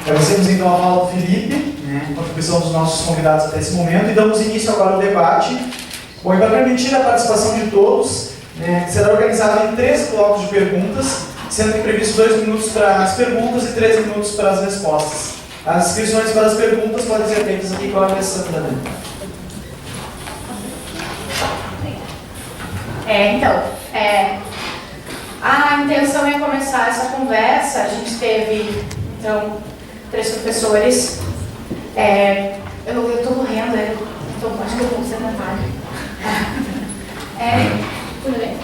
Agradecemos então a fala do Felipe, a contribuição dos nossos convidados até esse momento, e damos início agora ao debate. Bom, e para permitir a participação de todos, será organizado em 3 blocos de perguntas, sendo previsto 2 minutos para as perguntas e 3 minutos para as respostas. As inscrições para as perguntas podem ser feitas aqui com a Alessandra. A intenção é começar essa conversa. A gente teve, então, 3 professores. Eu estou morrendo, então acho que eu vou ser sedentário. Tudo bem.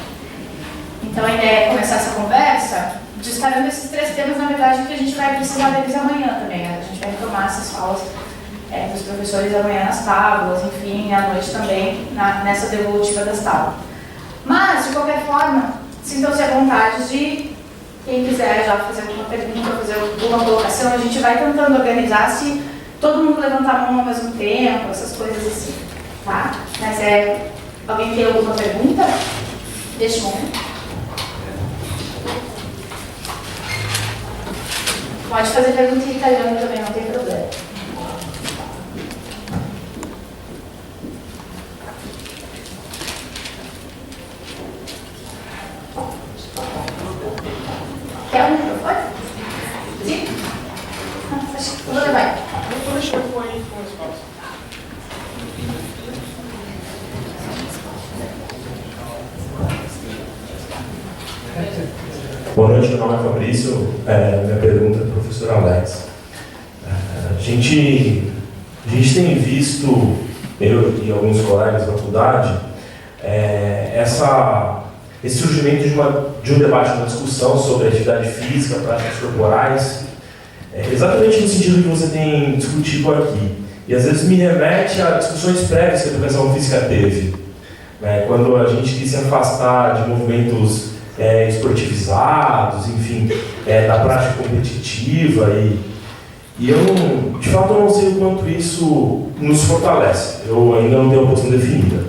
Então a ideia é começar essa conversa destacando esses 3 temas, na verdade, que a gente vai precisar deles amanhã também. A gente vai retomar essas falas dos professores amanhã nas tábuas, enfim, à noite também, nessa devolutiva das tábuas. Mas, de qualquer forma, sintam-se à vontade de, quem quiser já fazer alguma pergunta, fazer alguma colocação, a gente vai tentando organizar se todo mundo levantar a mão ao mesmo tempo, essas coisas assim, tá? Mas alguém tem alguma pergunta? Deixa um momento. Pode fazer pergunta em italiano também, não tem problema. Quer um microfone? Sim? Acho que eu vou levar. Vou deixar o fone aí com espaço. Boa noite, meu nome é Fabrício. Minha pergunta é para o professor Alex. A gente tem visto, eu e alguns colegas da faculdade, esse surgimento de um debate, uma discussão sobre atividade física, práticas corporais, exatamente no sentido que você tem discutido aqui. E às vezes me remete a discussões prévias que a educação física teve, quando a gente quis se afastar de movimentos esportivizados, enfim, da prática competitiva, e eu, de fato, eu não sei o quanto isso nos fortalece. Eu ainda não tenho uma posição definida.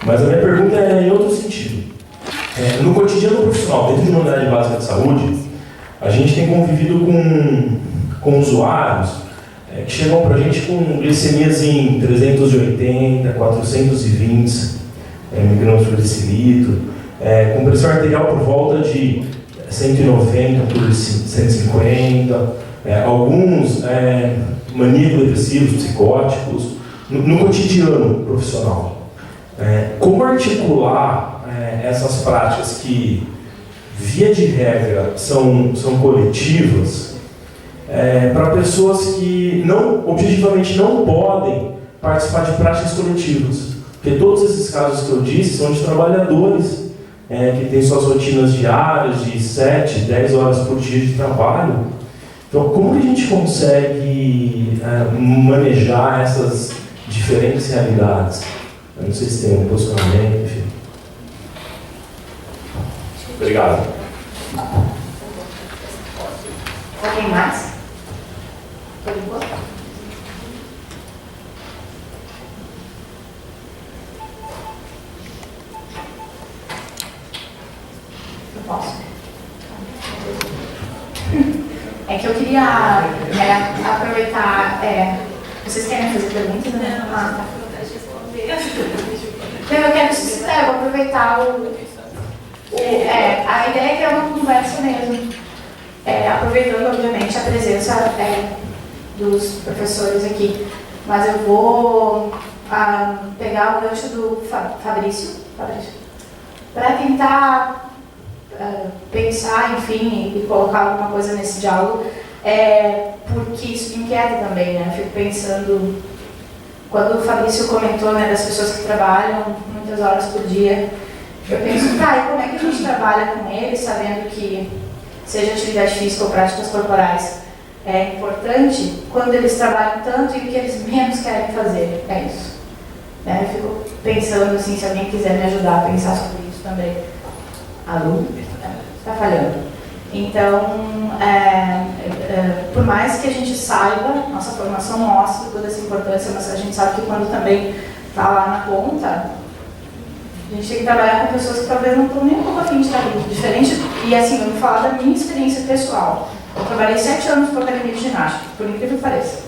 Mas a minha pergunta é em outro sentido. No cotidiano profissional, dentro de uma unidade básica de saúde, a gente tem convivido com usuários que chegam para a gente com glicemias em 380, 420 miligramas por decilitro, com pressão arterial por volta de 190 por 150, alguns maníaco-depressivos, psicóticos, no cotidiano profissional. Como articular essas práticas que, via de regra, são coletivas, para pessoas que objetivamente não podem participar de práticas coletivas? Porque todos esses casos que eu disse são de trabalhadores que têm suas rotinas diárias de 7, 10 horas por dia de trabalho. Então, como que a gente consegue manejar essas diferentes realidades? Eu não sei se tem um posicionamento, enfim. Obrigado. Alguém mais? Por enquanto? Eu posso? É que eu queria aproveitar. Vocês querem fazer perguntas? Né? Não, Tá. eu quero suscitar, eu vou aproveitar a ideia é que é uma conversa mesmo. Aproveitando, obviamente, a presença dos professores aqui. Mas eu vou pegar o gancho do Fabrício para tentar pensar, enfim, e colocar alguma coisa nesse diálogo, porque isso me inquieta também, né? Eu fico pensando, quando o Fabrício comentou, né, das pessoas que trabalham muitas horas por dia, eu penso, e como é que a gente trabalha com eles, sabendo que, seja atividade física ou práticas corporais, é importante, quando eles trabalham tanto e o que eles menos querem fazer, isso. Eu fico pensando, assim, se alguém quiser me ajudar a pensar sobre isso também. Alô? Está falhando. Então, por mais que a gente saiba, nossa formação mostra toda essa importância, mas a gente sabe que quando também está lá na ponta, a gente tem que trabalhar com pessoas que talvez não estão nem um pouco afim de estar ali. Diferente, e assim, eu vou falar da minha experiência pessoal. Eu trabalhei 7 anos com academia de ginástica, por incrível que pareça.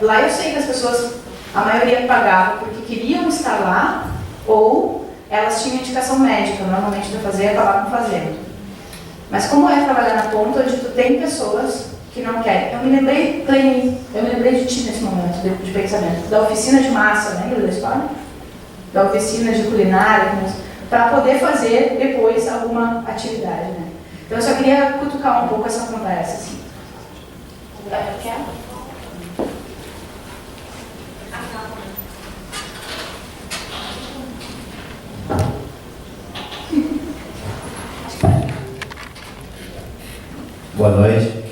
Lá eu sei que as pessoas, a maioria pagava porque queriam estar lá, ou elas tinham indicação médica, normalmente para fazer, acabavam fazendo. Mas como é trabalhar na ponta, onde tu tem pessoas que não querem. Eu me lembrei de ti nesse momento de pensamento, da oficina de massa, lembra da história? Da oficina de culinária, para poder fazer depois alguma atividade, né? Então eu só queria cutucar um pouco essa conversa, assim. Quer? Boa noite,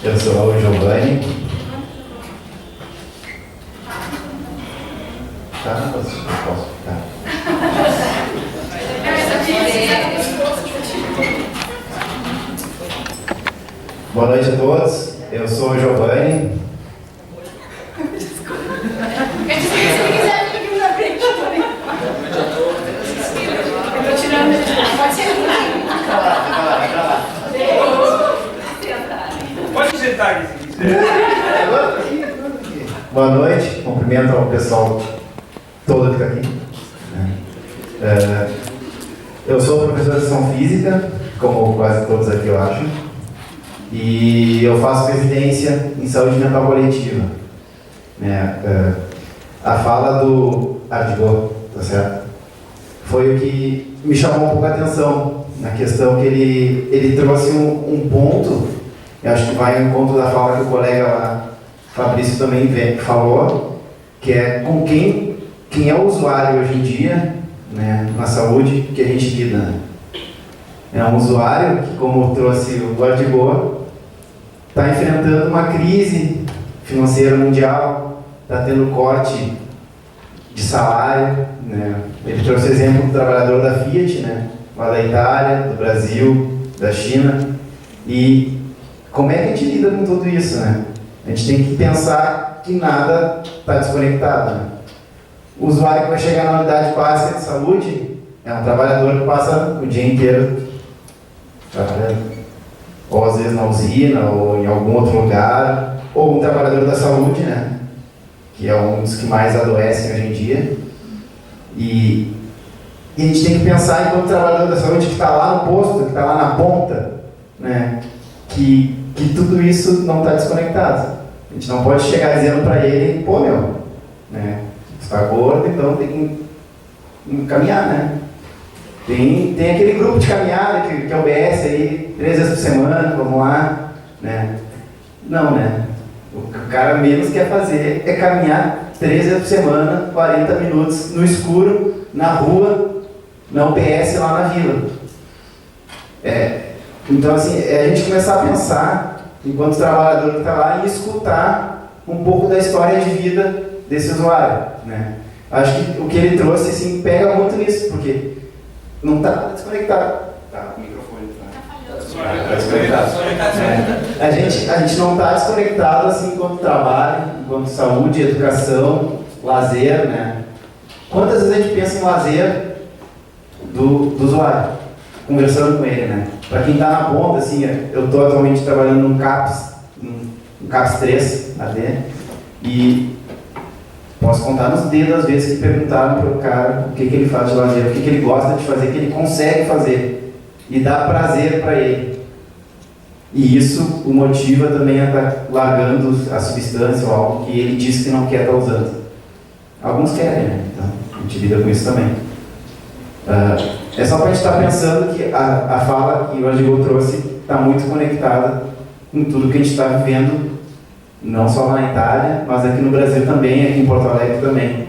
eu sou o Giovanni. Tá, posso ficar. Boa noite a todos, eu sou o Giovanni. Pode sentar aqui. Boa noite, cumprimento ao pessoal todo que está aqui. Eu sou professor de educação física, como quase todos aqui eu acho, e eu faço residência em saúde mental coletiva. A fala do Ardigor, tá certo? Foi o que me chamou um pouco a atenção, na questão que ele trouxe um ponto, eu acho que vai ao encontro da fala que o colega lá, Fabrício, também falou, que é com quem é o usuário hoje em dia, né, na saúde, que a gente lida. Né? É um usuário que, como trouxe o Ardigor, está enfrentando uma crise financeira mundial, está tendo corte de salário, né? Ele trouxe o exemplo do trabalhador da Fiat, né? Lá da Itália, do Brasil, da China. E como é que a gente lida com tudo isso, né? A gente tem que pensar que nada está desconectado, né? O usuário que vai chegar na unidade básica de saúde é um trabalhador que passa o dia inteiro trabalhando, ou às vezes na usina, ou em algum outro lugar, ou um trabalhador da saúde, né? Que é um dos que mais adoecem hoje em dia. E a gente tem que pensar, enquanto trabalhador da saúde que está lá no posto, que está lá na ponta, né? Que tudo isso não está desconectado. A gente não pode chegar dizendo para ele, pô, meu, né? Você está gordo, então tem que caminhar, né? Tem aquele grupo de caminhada que é o BS aí, 3 vezes por semana, vamos lá, né? Não, né? O cara menos quer fazer é caminhar 3 vezes por semana, 40 minutos no escuro, na rua, na UPS lá na vila. Então, assim, a gente começar a pensar, enquanto trabalhador que está lá, e escutar um pouco da história de vida desse usuário, né? Acho que o que ele trouxe, assim, pega muito nisso, porque não está desconectado. Tá, o microfone está desconectado. A gente não está desconectado, assim, enquanto trabalho, enquanto saúde, educação, lazer, né? Quantas vezes a gente pensa em lazer do usuário, conversando com ele, né? Para quem está na ponta, assim, eu estou atualmente trabalhando no CAPS 3 AD, e posso contar nos dedos as vezes que perguntaram para o cara o que ele faz de lazer, o que ele gosta de fazer, o que ele consegue fazer, e dá prazer para ele. E isso o motiva também a estar largando a substância ou algo que ele disse que não quer estar usando. Alguns querem, né? Então a gente lida com isso também. É só para a gente estar pensando que a fala que o Ardigor trouxe está muito conectada com tudo que a gente está vivendo, não só lá na Itália, mas aqui no Brasil também, aqui em Porto Alegre também.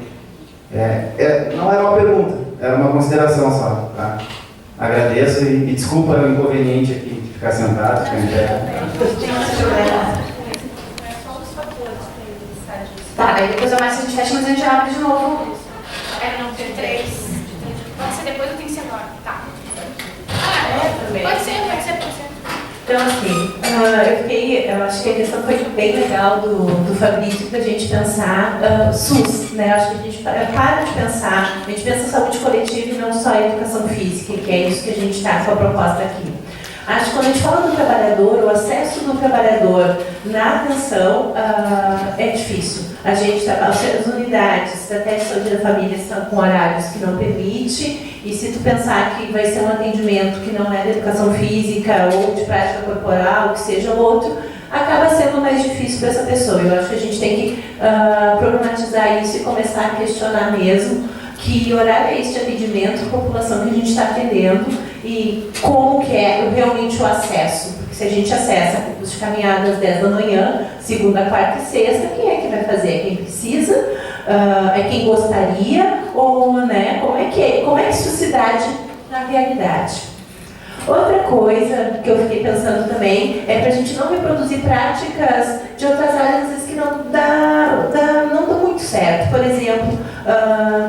Não era uma pergunta, era uma consideração só. Tá? Agradeço e desculpa o inconveniente aqui de ficar sentado, ficar em pé. Tá, aí depois a Márcia a gente fecha, mas a gente abre de novo. Não, tem 3. Pode ser depois ou tem que ser agora? Tá. Também. Pode ser. Então, assim, eu acho que a questão foi bem legal do Fabrício para a gente pensar SUS, né? Acho que a gente para de pensar, a gente pensa saúde coletiva e não só a educação física, que é isso que a gente está com a proposta aqui. Acho que quando a gente fala do trabalhador, o acesso do trabalhador na atenção é difícil. A gente, as unidades da teste de saúde da família estão com horários que não permite, e se tu pensar que vai ser um atendimento que não é de educação física ou de prática corporal, que seja outro, acaba sendo mais difícil para essa pessoa. Eu acho que a gente tem que problematizar isso e começar a questionar mesmo que horário é esse de atendimento, a população que a gente está atendendo e como que é realmente o acesso. Porque se a gente acessa grupos de caminhada às 10 da manhã, segunda, quarta e sexta, quem é que vai fazer? É quem precisa? É quem gostaria? Ou, né, como é que isso se dá na realidade? Outra coisa que eu fiquei pensando também é para a gente não reproduzir práticas de outras áreas, às vezes, que não dão muito certo. Por exemplo,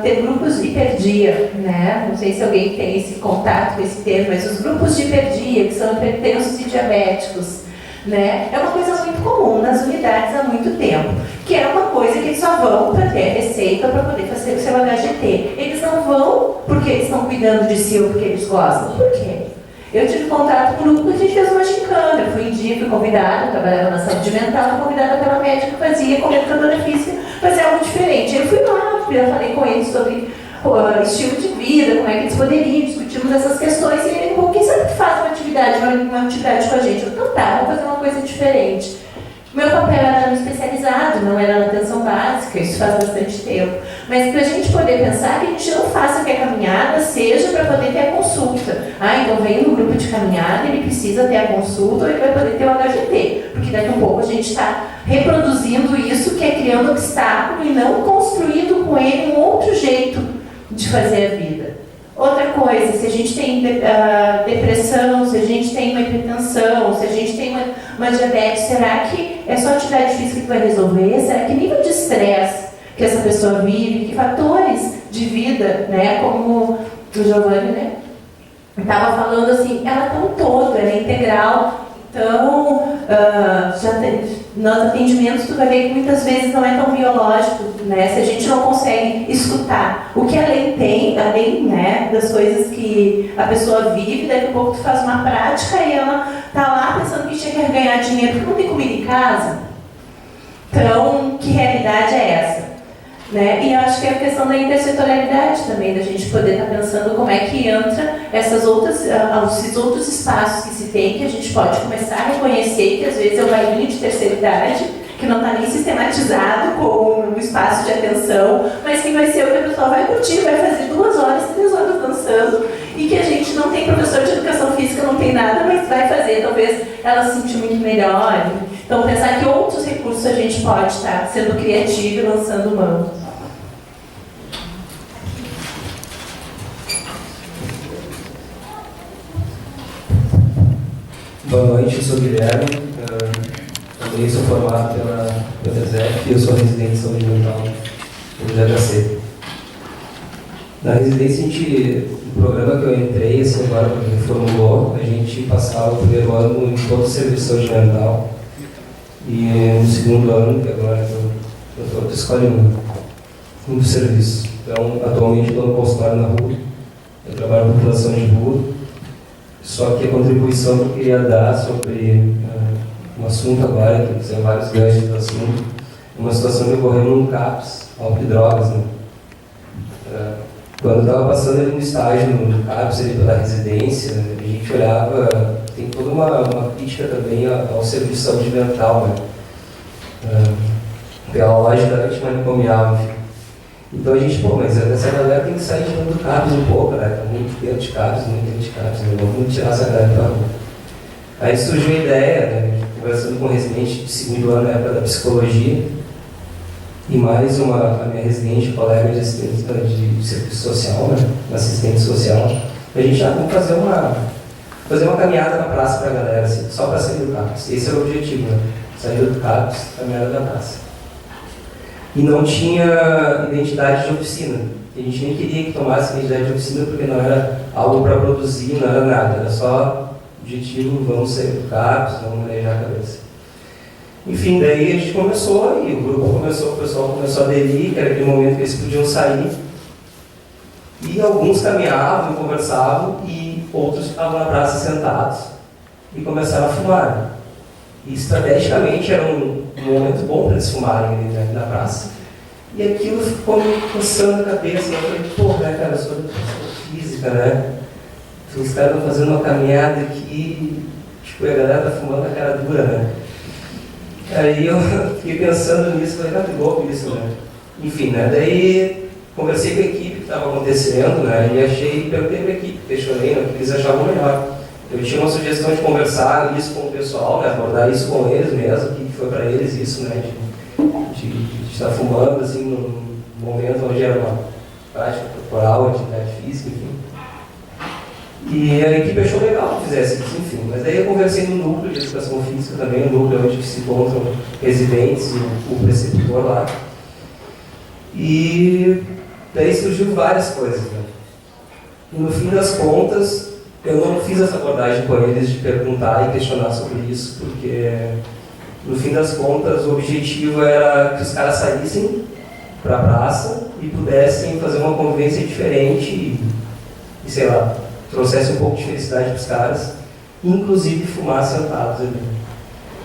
ter grupos de hiperdia, né? Não sei se alguém tem esse contato com esse termo, mas os grupos de hiperdia, que são hipertensos e diabéticos, né? É uma coisa muito comum nas unidades há muito tempo, que é uma coisa que eles só vão para ter receita para poder fazer o seu HGT. Eles não vão porque eles estão cuidando de si ou porque eles gostam. Por quê? Eu tive contato com o grupo e a gente fez uma gincana. Eu fui um dia, fui convidada, eu trabalhava na saúde mental, fui convidada pela médica que fazia, como educadora física, fazer algo diferente. Eu fui lá, eu falei com eles sobre estilo de vida, como é que eles poderiam, discutimos essas questões, e ele falou, quem sabe que faz uma atividade com a gente? Eu, então tá, vamos fazer uma coisa diferente. Meu papel era no especializado, não era na atenção básica, isso faz bastante tempo. Mas para a gente poder pensar que a gente não faça que a caminhada seja para poder ter a consulta. Então vem no grupo de caminhada, ele precisa ter a consulta ou ele vai poder ter o HGT. Porque daqui a pouco a gente está reproduzindo isso, que é criando obstáculo e não construindo com ele um outro jeito de fazer a vida. Outra coisa, se a gente tem depressão, se a gente tem uma hipertensão, se a gente tem uma diabetes, será que é só atividade física que vai resolver? Será que nível de estresse que essa pessoa vive, que fatores de vida, né, como o Giovanni, né, estava falando assim, ela é tão toda, ela é integral. Então, nos atendimentos, tu vai ver que muitas vezes não é tão biológico, né? Se a gente não consegue escutar o que a lei tem, além, né, das coisas que a pessoa vive, daqui a pouco tu faz uma prática e ela tá lá pensando que tinha que ganhar dinheiro porque não tem comida em casa. Então, que realidade é essa? Né? E eu acho que é a questão da intersetorialidade também, da gente poder estar pensando como é que entra esses outros espaços que se tem, que a gente pode começar a reconhecer que às vezes é o bailinho de terceira idade, que não está nem sistematizado como um espaço de atenção, mas que vai ser o que a pessoa vai curtir, vai fazer 2 horas, 3 horas dançando, e que a gente não tem professor de educação física, não tem nada, mas vai fazer, talvez ela se sentir muito melhor. Então, pensar que outros recursos a gente pode estar sendo criativo e lançando mão. Boa noite, eu sou o Guilherme, também sou formado pela PTZF e eu sou residente de saúde mental do GHC. Na residência, no programa que eu entrei, assim, agora que reformulou, a gente passava o primeiro ano em todo o serviço de saúde mental e no segundo ano, que agora eu estou escolhendo um dos serviços. Então, atualmente estou no consultório na rua, eu trabalho com população de rua. Só que a contribuição que eu queria dar sobre um assunto agora, que são vários ganchos do assunto, uma situação que ocorreu num CAPS, álcool e drogas, né? Quando eu estava passando ali no estágio no CAPS, ali pela residência, a gente olhava, tem toda uma crítica também ao serviço de saúde mental, né? Pela lógica antimanicomial, enfim. Então a gente, mas essa galera tem que sair de dentro do CAPS um pouco, né? Tá muito dentro de CAPS, né? Vamos tirar essa galera pra rua. Aí surgiu a ideia, né? Conversando com um residente de segundo ano na época da psicologia, e mais a minha residente, colega de assistente de serviço social, né? Uma assistente social, a gente já vamos fazer uma caminhada na praça pra galera, assim, só para sair do CAPS. Esse é o objetivo, né? Sair do CAPS, caminhada da praça. E não tinha identidade de oficina. A gente nem queria que tomasse identidade de oficina porque não era algo para produzir, não era nada. Era só objetivo, vamos sair do CAPS, vamos manejar a cabeça. Enfim, daí a gente começou e o grupo começou, o pessoal começou a aderir, que era aquele momento que eles podiam sair. E alguns caminhavam, conversavam e outros ficavam na praça sentados. e começaram a fumar. E estrategicamente era um momento bom para eles fumarem ali, né, na praça. E aquilo ficou me coçando a cabeça. Eu falei, pô, né, cara, eu sou de educação física, né? Os caras estão fazendo uma caminhada aqui, tipo, a galera tá fumando a cara dura, né? Aí eu fiquei pensando nisso, falei, que louco isso, né? Enfim, né? Daí conversei com a equipe que estava acontecendo, né? E perguntei para a equipe, questionei, né, o que eles achavam melhor. Eu tinha uma sugestão de conversar isso com o pessoal, né? Abordar isso com eles mesmo, que foi para eles isso, né? De estar fumando, assim, num momento onde era uma prática corporal, atividade física, enfim. E a equipe achou legal que fizesse isso, enfim. Mas daí eu conversei no núcleo de educação física também, no núcleo onde se encontram residentes e o preceptor lá. E daí surgiu várias coisas, né? E no fim das contas, eu não fiz essa abordagem com eles de perguntar e questionar sobre isso, porque no fim das contas o objetivo era que os caras saíssem para a praça e pudessem fazer uma convivência diferente e sei lá, trouxesse um pouco de felicidade para os caras, inclusive fumar sentados ali.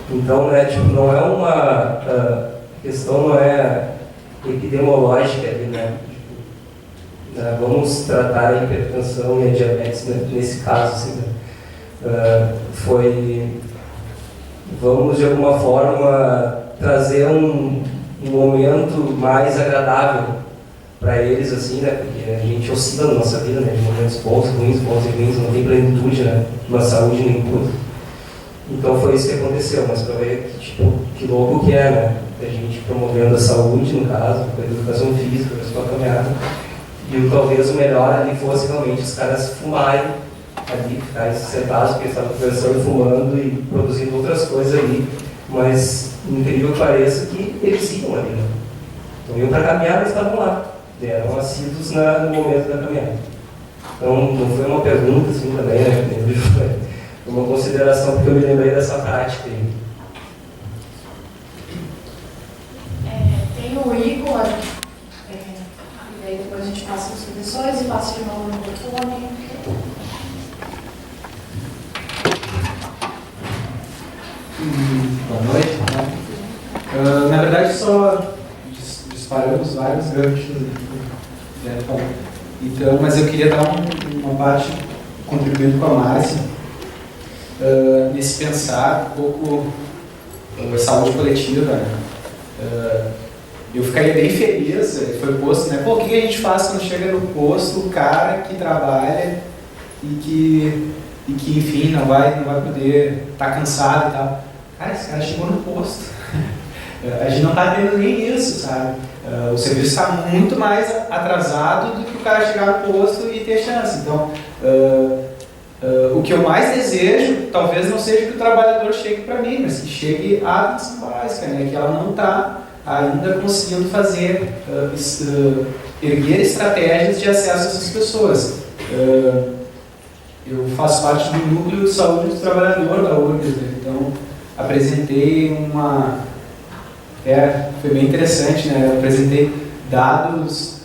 Então, né, tipo, não é uma questão, não é epidemiológica ali, né? Vamos tratar a hipertensão e a diabetes, né, nesse caso, assim, né? Vamos de alguma forma trazer um momento mais agradável para eles, assim, né? Porque a gente oscila na nossa vida, né? De momentos bons e ruins, não tem plenitude, né? Na saúde nem tudo. Então foi isso que aconteceu, mas para ver que, tipo, que louco que é, né? A gente promovendo a saúde, no caso, a educação física, a sua caminhada. E talvez o melhor ali fosse realmente os caras fumarem ali, ficarem sentados, porque eles estavam conversando, fumando e produzindo outras coisas ali. Mas, incrível que pareça, que eles iam ali, né? Então iam para caminhar, eles estavam lá. Eram assíduos no momento da caminhada. Então, não foi uma pergunta assim também, né? Foi uma consideração, porque eu me lembrei dessa prática aí. Tem o Igor, e daí depois a gente passa as professores e passa de novo no microfone. Boa noite. Na verdade, só disparamos vários ganchos. Então, mas eu queria dar uma parte contribuindo com a Márcia nesse pensar um pouco saúde coletiva. Eu ficaria bem feliz, foi posto, né? Pô, o que a gente faz quando chega no posto, o cara que trabalha e que enfim, não vai poder estar cansado e tal. Cara, esse cara chegou no posto. A gente não está tendo nem isso, sabe? O serviço está muito mais atrasado do que o cara chegar no posto e ter chance. Então, o que eu mais desejo, talvez não seja que o trabalhador chegue para mim, mas que chegue à atenção básica, né? Que ela não está ainda conseguindo fazer, erguer estratégias de acesso a essas pessoas. Eu faço parte do núcleo de saúde do trabalhador da URGS, né? Então apresentei foi bem interessante, né? Eu apresentei dados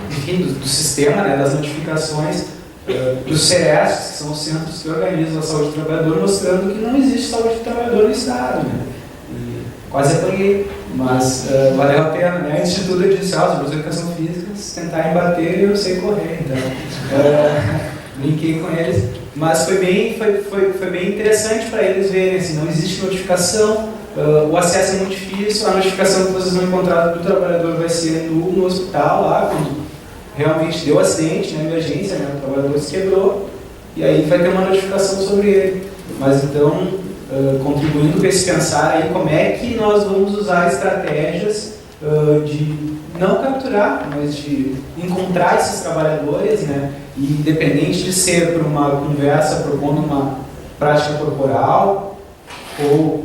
enfim, do sistema, né? Das notificações dos CES, que são os centros que organizam a saúde do trabalhador, mostrando que não existe saúde do trabalhador no Estado, né? E quase apanhei, mas valeu a pena, né? Antes de tudo eu disse, os professores de educação física, se tentarem bater, eu sei correr, então brinquei com eles, mas foi bem interessante para eles verem, assim, não existe notificação, o acesso é muito difícil, a notificação que vocês vão encontrar do trabalhador vai ser no hospital, lá, quando realmente deu acidente, na emergência, né? O trabalhador se quebrou, e aí vai ter uma notificação sobre ele. Mas então, contribuindo com esse pensar aí, como é que nós vamos usar estratégias de não capturar, mas de encontrar esses trabalhadores, né? E independente de ser por uma conversa propondo uma prática corporal ou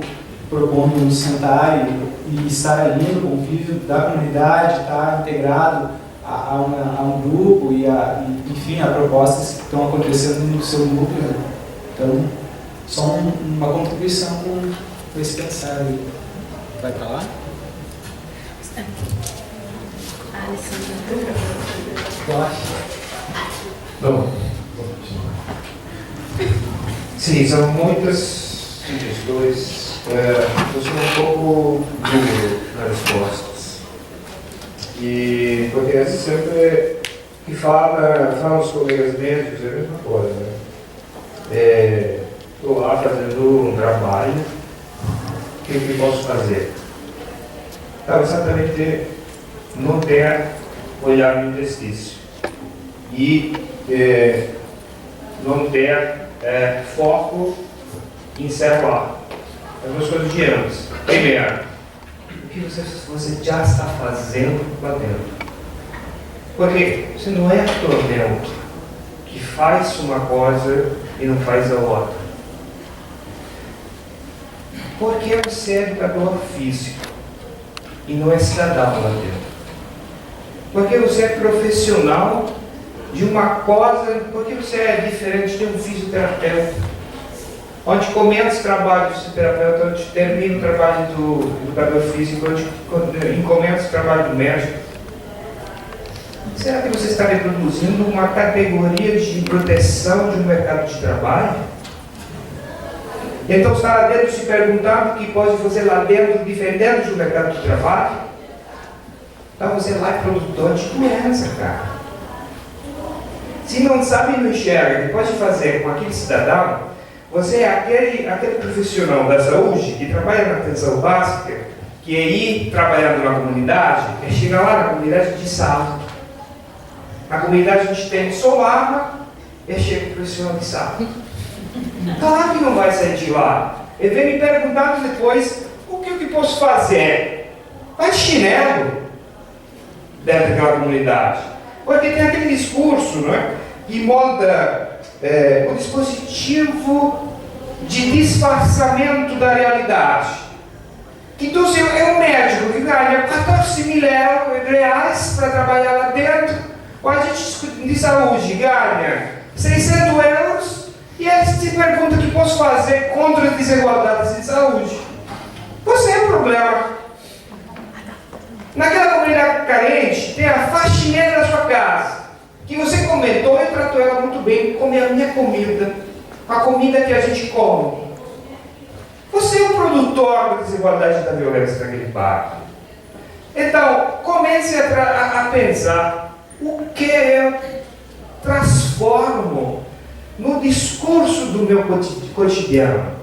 propondo sentar e estar ali no convívio da comunidade, estar integrado a um grupo e enfim, a propostas que estão acontecendo no seu núcleo, né? Então, só uma contribuição com esse pensar aí. Vai para lá? Bom, vou continuar. Sim, são muitas sugestões. Eu sou um pouco duro nas respostas. E porque às vezes sempre que falam os colegas médicos é a mesma coisa. Estou lá fazendo um trabalho, o que posso fazer? Então, exatamente não ter olhar no interstício e não ter foco em ser lá. As duas coisas de ambos. Primeiro, o que você já está fazendo lá dentro? Porque você não é ator que faz uma coisa e não faz a outra. Porque você é educador físico e não é cidadão lá dentro. Porque você é profissional de uma coisa, porque você é diferente de um fisioterapeuta. Onde começa o trabalho do fisioterapeuta, onde termina o trabalho do educador físico, onde começa o trabalho do médico. Será que você está reproduzindo uma categoria de proteção de um mercado de trabalho? Então está lá dentro se perguntando o que pode fazer lá dentro, defendendo do mercado de trabalho? Então você lá é produtor de doença, cara. Se não sabe e não enxerga o que pode fazer com aquele cidadão, você é aquele profissional da saúde que trabalha na atenção básica, que é ir trabalhando na comunidade, é chegar lá na comunidade de saúde. Na comunidade a gente tem solar, é chega o profissional de saúde. Claro que não vai sair de lá. Ele vem me perguntando depois o que eu posso fazer. Vai de chinelo dentro daquela comunidade. Porque tem aquele discurso, não é? Que monta o dispositivo de disfarçamento da realidade. Então, se é um médico que ganha 14 mil reais para trabalhar lá dentro, o agente de saúde ganha 600 euros e ele se pergunta o que posso fazer contra as desigualdades de saúde. Você é o problema. Naquela comunidade carente, tem a faxineira da sua casa, que você comentou e tratou ela muito bem, come a minha comida, a comida que a gente come. Você é o produtor da desigualdade e da violência naquele bairro. Então, comece a pensar o que eu transformo no discurso do meu cotidiano.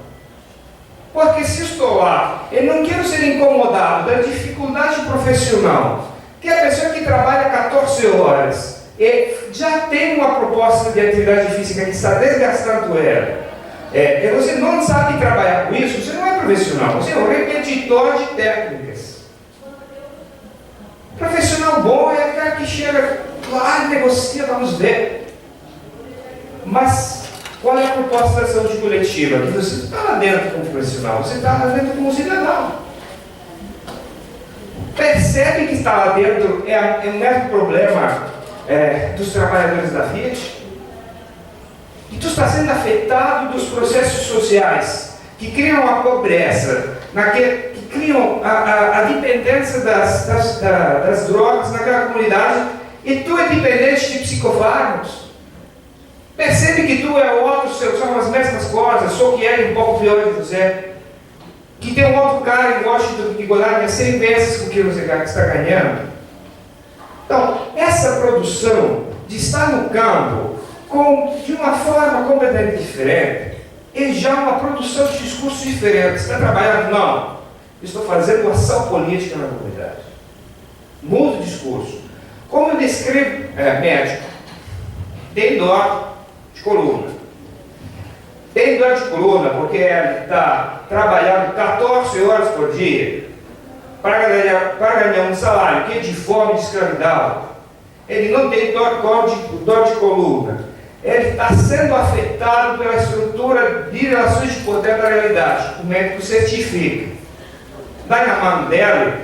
Porque se estou lá, eu não quero ser incomodado da dificuldade profissional, que a pessoa que trabalha 14 horas e já tem uma proposta de atividade física que está desgastando ela, e você não sabe trabalhar com isso, você não é profissional, você é um repetidor de técnicas. Profissional bom é aquele que chega lá e negocia, vamos ver. Mas qual é a proposta da saúde coletiva? Que você está lá dentro como profissional, você está lá dentro como cidadão. Percebe que está lá dentro é o mesmo problema dos trabalhadores da Fiat? Que tu está sendo afetado dos processos sociais que criam a pobreza, que criam a dependência das drogas naquela comunidade, e tu é dependente de psicofármacos. Percebe que tu é o outro, são as mesmas coisas, só que é um pouco pior que você. Que tem um outro cara em Washington que ganha 100 vezes o que você está ganhando. Então, essa produção de estar no campo de uma forma completamente diferente é já uma produção de discurso diferente. Você está trabalhando? Não. Estou fazendo ação política na comunidade. Muda o discurso. Como eu descrevo médico, tem dor de coluna. Tem dor de coluna porque ele está trabalhando 14 horas por dia para ganhar um salário que é de fome e de escravidão. Ele não tem dor de coluna. Ele está sendo afetado pela estrutura de relações de poder da realidade. O médico certifica. Dá na mão dele,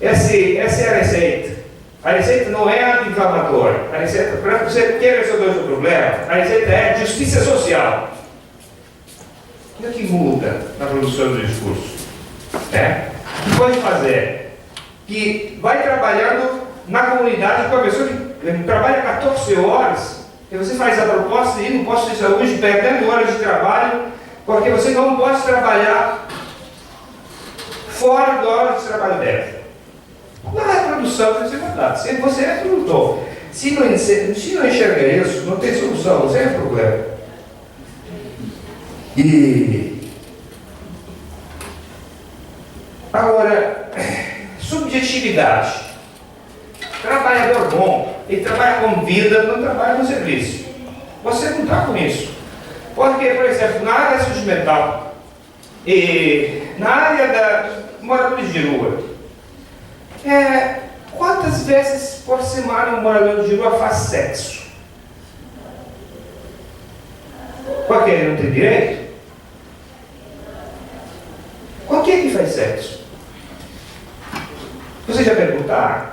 essa é a receita. A receita não é anti-inflamatória. A receita, para você quer resolver o seu problema, a receita é justiça social. O que muda na produção do discurso? O que pode fazer? Que vai trabalhando na comunidade com a pessoa que trabalha 14 horas, e você faz a proposta de ir no posto de saúde, perdendo horas de trabalho, Porque você não pode trabalhar fora da hora de trabalho dela. Não é produção de desigualdade. Se você é produtor, se não enxerga isso, não tem solução, você é problema. E agora, subjetividade. Trabalhador bom, ele trabalha com vida, não trabalha com serviço. Você não está com isso. Porque, por exemplo, na área da saúde mental e na área da moradores de rua, quantas vezes por semana um morador de rua faz sexo? Porque ele não tem direito? Por que ele faz sexo? Vocês já perguntaram?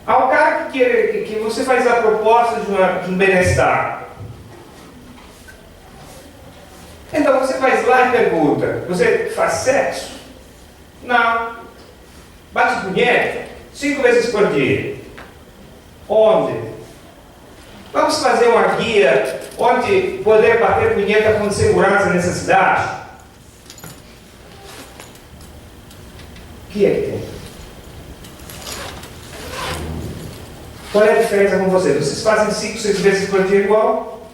Ao cara que você faz a proposta de um bem-estar. Então você vai lá e pergunta: você faz sexo? Não. Bate punheta? 5 vezes por dia. Onde? Vamos fazer uma guia onde poder bater punheta com segurança nessa cidade? O que é que tem? Qual é a diferença com vocês? Vocês fazem 5, 6 vezes por dia igual?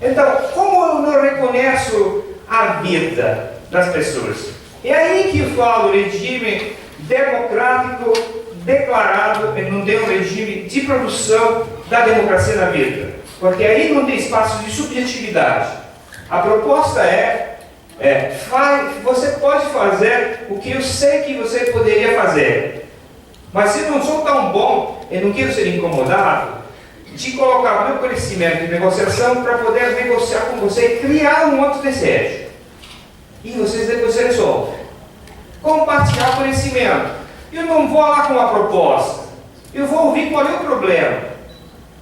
Então, como eu não reconheço a vida das pessoas? É aí que eu falo regime democrático declarado, e não tem um regime de produção da democracia na vida. Porque aí não tem espaço de subjetividade. A proposta você pode fazer o que eu sei que você poderia fazer. Mas se eu não sou tão bom, eu não quero ser incomodado, de colocar o meu conhecimento em negociação para poder negociar com você e criar um outro desejo. E vocês depois resolvem. Compartilhar o conhecimento. Eu não vou lá com uma proposta. Eu vou ouvir qual é o problema.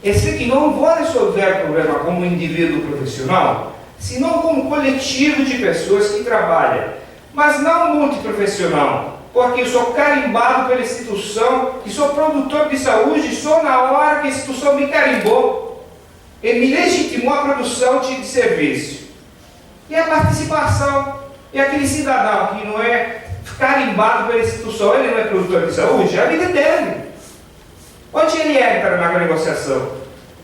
Eu sei que não vou resolver o problema como indivíduo profissional, senão como coletivo de pessoas que trabalham. Mas não multiprofissional. Porque eu sou carimbado pela instituição, e sou produtor de saúde só na hora que a instituição me carimbou e me legitimou a produção de serviço. E a participação, e aquele cidadão que não é carimbado pela instituição, ele não é produtor de saúde, é a vida dele. Onde ele entra na negociação?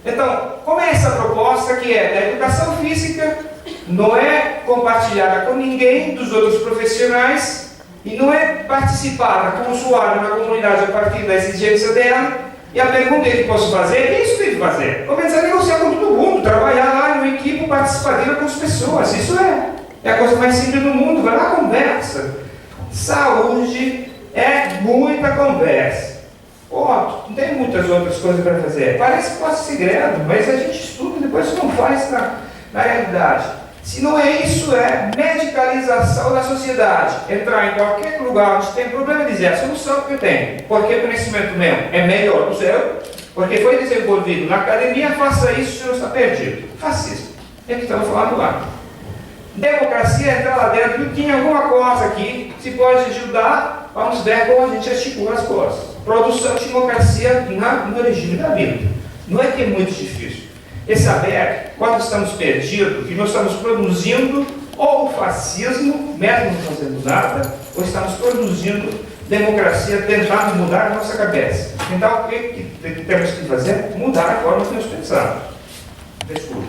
Então, como é essa proposta que é da educação física, não é compartilhada com ninguém dos outros profissionais, e não é participada como usuário na comunidade a partir da exigência dela, e a pergunta que posso fazer é isso que tem que fazer. Começar a negociar com todo mundo, trabalhar lá em uma equipe participativa com as pessoas. Isso é a coisa mais simples do mundo. Vai lá, conversa. Saúde é muita conversa. Não tem muitas outras coisas para fazer. Parece que pode ser segredo, mas a gente estuda e depois não faz na realidade. Se não é isso, é medicalização da sociedade. Entrar em qualquer lugar onde tem problema e dizer a solução que eu tenho. Porque o conhecimento meu é melhor do seu, porque foi desenvolvido na academia, faça isso, o senhor está perdido. Fascismo. É o que estamos falando lá. Democracia é entrar lá dentro, tem alguma coisa aqui, se pode ajudar, vamos ver como a gente articula as coisas. Produção de democracia no regime da vida. Não é que é muito difícil. É saber, quando estamos perdidos, que nós estamos produzindo ou o fascismo, mesmo não fazendo nada, ou estamos produzindo democracia, tentando mudar a nossa cabeça. Então, o que temos que fazer? Mudar a forma que nós pensamos. Desculpa.